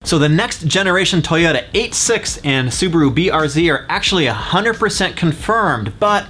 So the next generation Toyota 86 and Subaru BRZ are actually 100% confirmed, but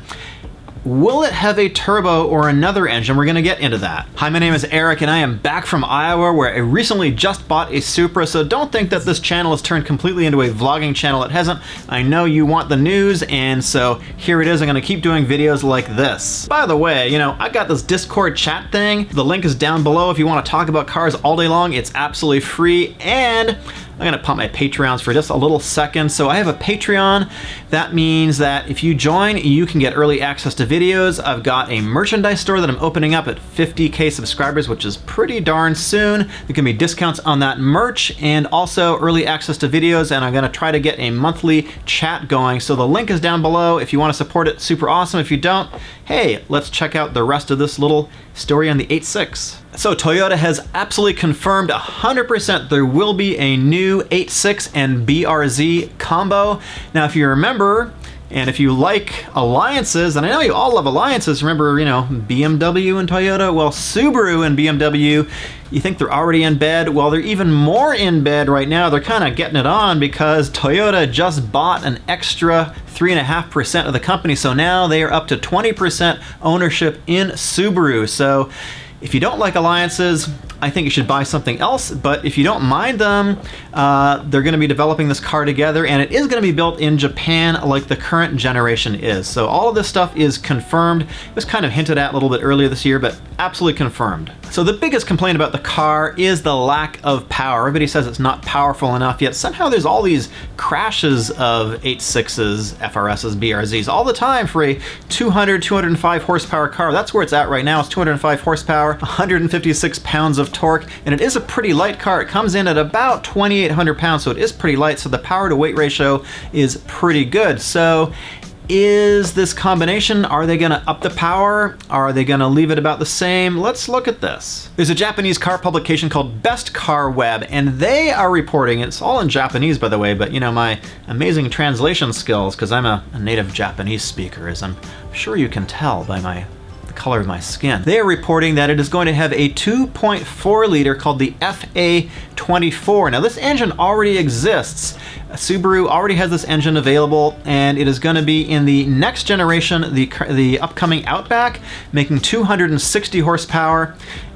will it have a turbo or another engine? We're gonna get into that. Hi, my name is Eric and I am back from Iowa where I recently just bought a Supra, so don't think that this channel has turned completely into a vlogging channel. It hasn't. I know you want the news, and so here it is. I'm gonna keep doing videos like this. By the way, you know, I got this Discord chat thing. The link is down below if you wanna talk about cars all day long. It's absolutely free, and I'm gonna pump my Patreons for just a little second. So I have a Patreon. That means that if you join, you can get early access to videos. I've got a merchandise store that I'm opening up at 50K subscribers, which is pretty darn soon. There can be discounts on that merch and also early access to videos, and I'm gonna try to get a monthly chat going. So the link is down below. If you wanna support it, super awesome. If you don't, hey, let's check out the rest of this little story on the 86. So Toyota has absolutely confirmed 100% there will be a new 86 and BRZ combo. Now, if you remember, and if you like alliances, and I know you all love alliances, remember, you know, BMW and Toyota? Well, Subaru and BMW, you think they're already in bed? Well, they're even more in bed right now. They're kind of getting it on because Toyota just bought an extra 3.5% of the company. So now they are up to 20% ownership in Subaru. So if you don't like alliances, I think you should buy something else, but if you don't mind them, they're gonna be developing this car together, and it is gonna be built in Japan like the current generation is. So all of this stuff is confirmed. It was kind of hinted at a little bit earlier this year, but absolutely confirmed. So the biggest complaint about the car is the lack of power. Everybody says it's not powerful enough, yet somehow there's all these crashes of 86s, FRSs, BRZs all the time for a 205 horsepower car. That's where it's at right now. It's 205 horsepower, 156 pounds of torque, and it is a pretty light car. It comes in at about 2,800 pounds, so it is pretty light, so the power to weight ratio is pretty good. So is this combination, are they gonna up the power? Are they gonna leave it about the same? Let's look at this. There's a Japanese car publication called Best Car Web, and they are reporting, it's all in Japanese by the way, but you know, my amazing translation skills, because I'm a native Japanese speaker, as I'm sure you can tell by the color of my skin. They are reporting that it is going to have a 2.4 liter called the FA24. Now this engine already exists. Subaru already has this engine available, and it is going to be in the next generation, the upcoming Outback, making 260 horsepower,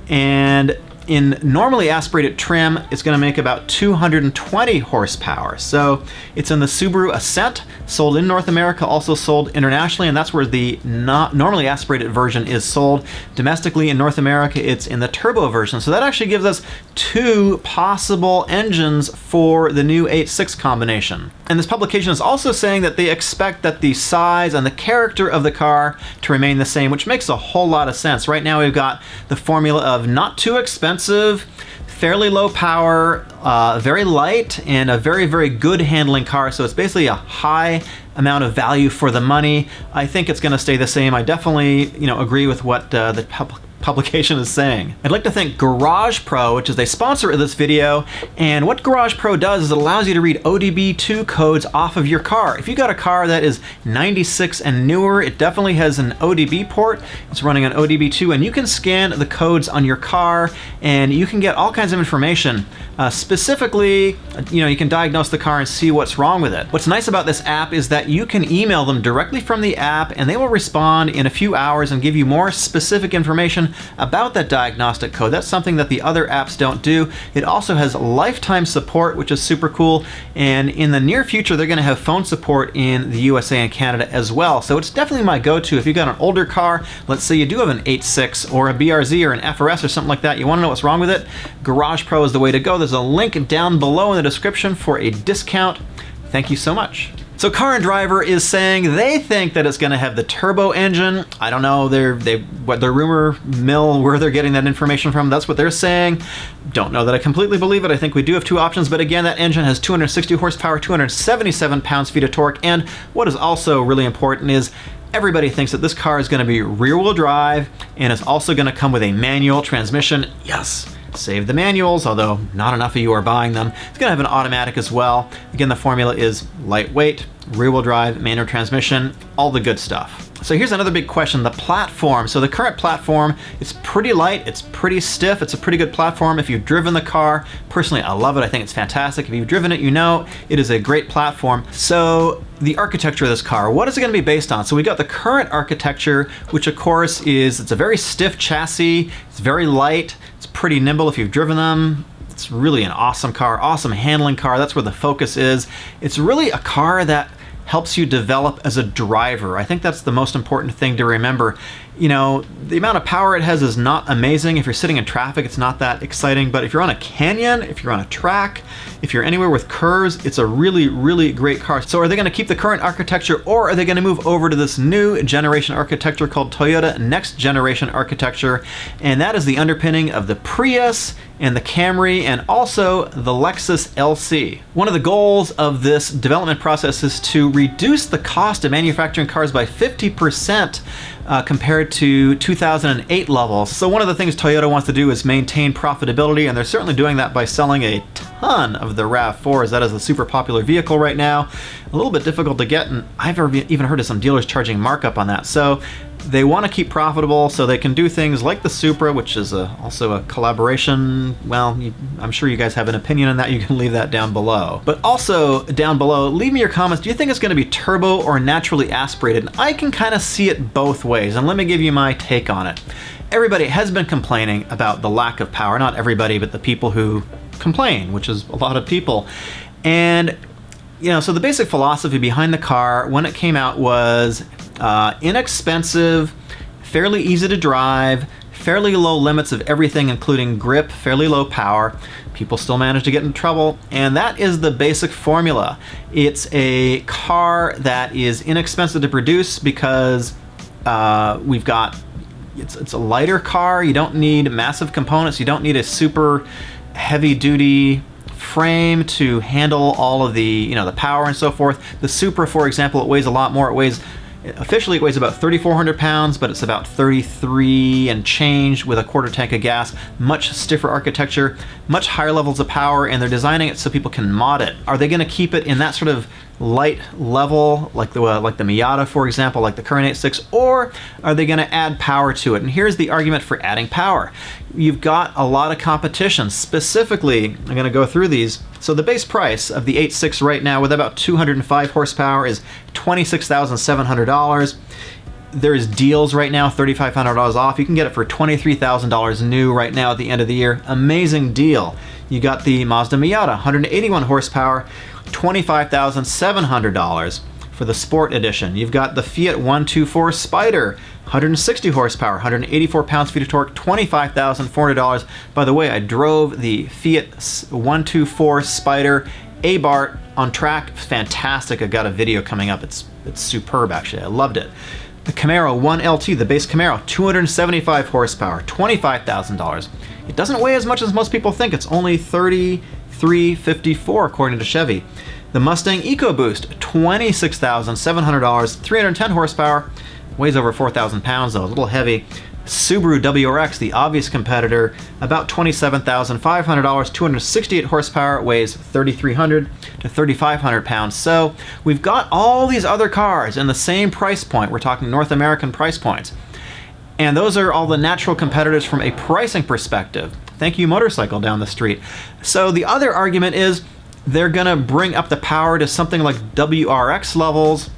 and in normally aspirated trim, it's going to make about 220 horsepower. So it's in the Subaru Ascent, sold in North America, also sold internationally, and that's where the not normally aspirated version is sold. Domestically in North America, it's in the turbo version. So that actually gives us two possible engines for the new 86 combination. And this publication is also saying that they expect that the size and the character of the car to remain the same, which makes a whole lot of sense. Right now we've got the formula of not too expensive, fairly low power, very light, and a very, very good handling car. So it's basically a high amount of value for the money. I think it's going to stay the same. I definitely, you know, agree with what the publication is saying. I'd like to thank Garage Pro, which is a sponsor of this video, and what Garage Pro does is it allows you to read ODB2 codes off of your car. If you got a car that is 96 and newer, it definitely has an ODB port. It's running on ODB2, and you can scan the codes on your car, and you can get all kinds of information. Specifically, you know, you can diagnose the car and see what's wrong with it. What's nice about this app is that you can email them directly from the app, and they will respond in a few hours and give you more specific information about that diagnostic code. That's something that the other apps don't do. It also has lifetime support, which is super cool, and in the near future they're going to have phone support in the USA and Canada as well. So it's definitely my go-to if you've got an older car. Let's say you do have an 86 or a BRZ or an FRS or something like that, you want to know what's wrong with it, Garage Pro is the way to go. There's a link down below in the description for a discount. Thank you so much. So Car and Driver is saying they think that it's going to have the turbo engine. I don't know what their rumor mill, where they're getting that information from. That's what they're saying. Don't know that I completely believe it. I think we do have two options, but again, that engine has 260 horsepower, 277 pounds-feet of torque, and what is also really important is everybody thinks that this car is going to be rear-wheel drive, and it's also going to come with a manual transmission. Yes. Save the manuals, although not enough of you are buying them. It's going to have an automatic as well. Again, the formula is lightweight, rear-wheel drive, manual transmission, all the good stuff. So here's another big question, the platform. So the current platform, it's pretty light, it's pretty stiff, it's a pretty good platform. If you've driven the car, personally, I love it, I think it's fantastic. If you've driven it, you know it is a great platform. So the architecture of this car, what is it gonna be based on? So we got the current architecture, which of course it's a very stiff chassis, it's very light, it's pretty nimble if you've driven them. It's really an awesome car, awesome handling car, that's where the focus is. It's really a car that helps you develop as a driver. I think that's the most important thing to remember. You know, the amount of power it has is not amazing. If you're sitting in traffic, it's not that exciting, but if you're on a canyon, if you're on a track, if you're anywhere with curves, it's a really, really great car. So are they gonna keep the current architecture, or are they gonna move over to this new generation architecture called Toyota Next Generation Architecture? And that is the underpinning of the Prius and the Camry and also the Lexus LC. One of the goals of this development process is to reduce the cost of manufacturing cars by 50% compared to 2008 levels. So one of the things Toyota wants to do is maintain profitability, and they're certainly doing that by selling a ton of the RAV4s. That is a super popular vehicle right now. A little bit difficult to get, and I've even heard of some dealers charging markup on that. So they want to keep profitable, so they can do things like the Supra, which is also a collaboration. Well, I'm sure you guys have an opinion on that. You can leave that down below. But also down below, leave me your comments. Do you think it's going to be turbo or naturally aspirated? And I can kind of see it both ways, and let me give you my take on it. Everybody has been complaining about the lack of power. Not everybody, but the people who complain, which is a lot of people. And you know, so the basic philosophy behind the car when it came out was inexpensive, fairly easy to drive, fairly low limits of everything including grip, fairly low power. People still manage to get into trouble, and that is the basic formula. It's a car that is inexpensive to produce because it's a lighter car. You don't need massive components. You don't need a super heavy duty frame to handle all of the the power and so forth. The Supra, for example, it weighs a lot more. Officially it weighs about 3,400 pounds, but it's about 33 and change with a quarter tank of gas. Much stiffer architecture, much higher levels of power, and they're designing it so people can mod it. Are they going to keep it in that sort of light level, like the Miata, for example, like the current 8.6, or are they going to add power to it? And here's the argument for adding power. You've got a lot of competition. Specifically, I'm going to go through these. So the base price of the 8.6 right now with about 205 horsepower is $26,700. There's deals right now, $3,500 off. You can get it for $23,000 new right now at the end of the year. Amazing deal. You got the Mazda Miata, 181 horsepower, $25,700 for the Sport Edition. You've got the Fiat 124 Spider, 160 horsepower, 184 pounds-feet of torque, $25,400. By the way, I drove the Fiat 124 Spider Abarth on track. Fantastic. I got a video coming up. It's superb, actually. I loved it. The Camaro 1LT, the base Camaro, 275 horsepower, $25,000. It doesn't weigh as much as most people think. It's only 33.54 according to Chevy. The Mustang EcoBoost, $26,700, 310 horsepower, weighs over 4,000 pounds though, a little heavy. Subaru WRX, the obvious competitor, about $27,500, 268 horsepower, weighs 3,300 to 3,500 pounds. So we've got all these other cars in the same price point. We're talking North American price points. And those are all the natural competitors from a pricing perspective. Thank you, motorcycle down the street. So the other argument is they're gonna bring up the power to something like WRX levels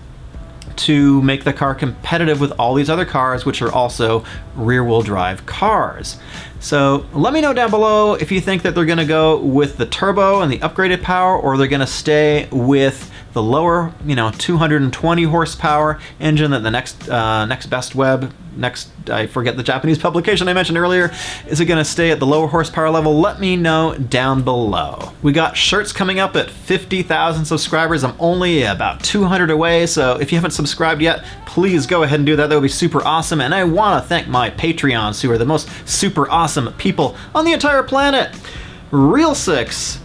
to make the car competitive with all these other cars, which are also rear-wheel drive cars. So let me know down below if you think that they're gonna go with the turbo and the upgraded power, or they're gonna stay with the lower, 220 horsepower engine that the next I forget the Japanese publication I mentioned earlier. Is it gonna stay at the lower horsepower level? Let me know down below. We got shirts coming up at 50,000 subscribers. I'm only about 200 away, so if you haven't subscribed yet, please go ahead and do that. That would be super awesome. And I wanna thank my Patreons, who are the most super awesome people on the entire planet. Real 6,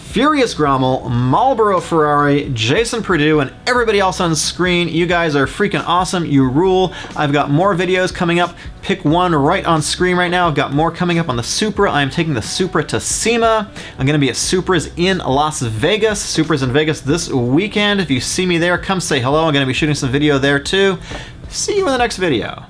Furious Grommel, Marlboro Ferrari, Jason Perdue, and everybody else on screen. You guys are freaking awesome. You rule. I've got more videos coming up. Pick one right on screen right now. I've got more coming up on the Supra. I'm taking the Supra to SEMA. I'm going to be at Supra's in Las Vegas. Supra's in Vegas this weekend. If you see me there, come say hello. I'm going to be shooting some video there too. See you in the next video.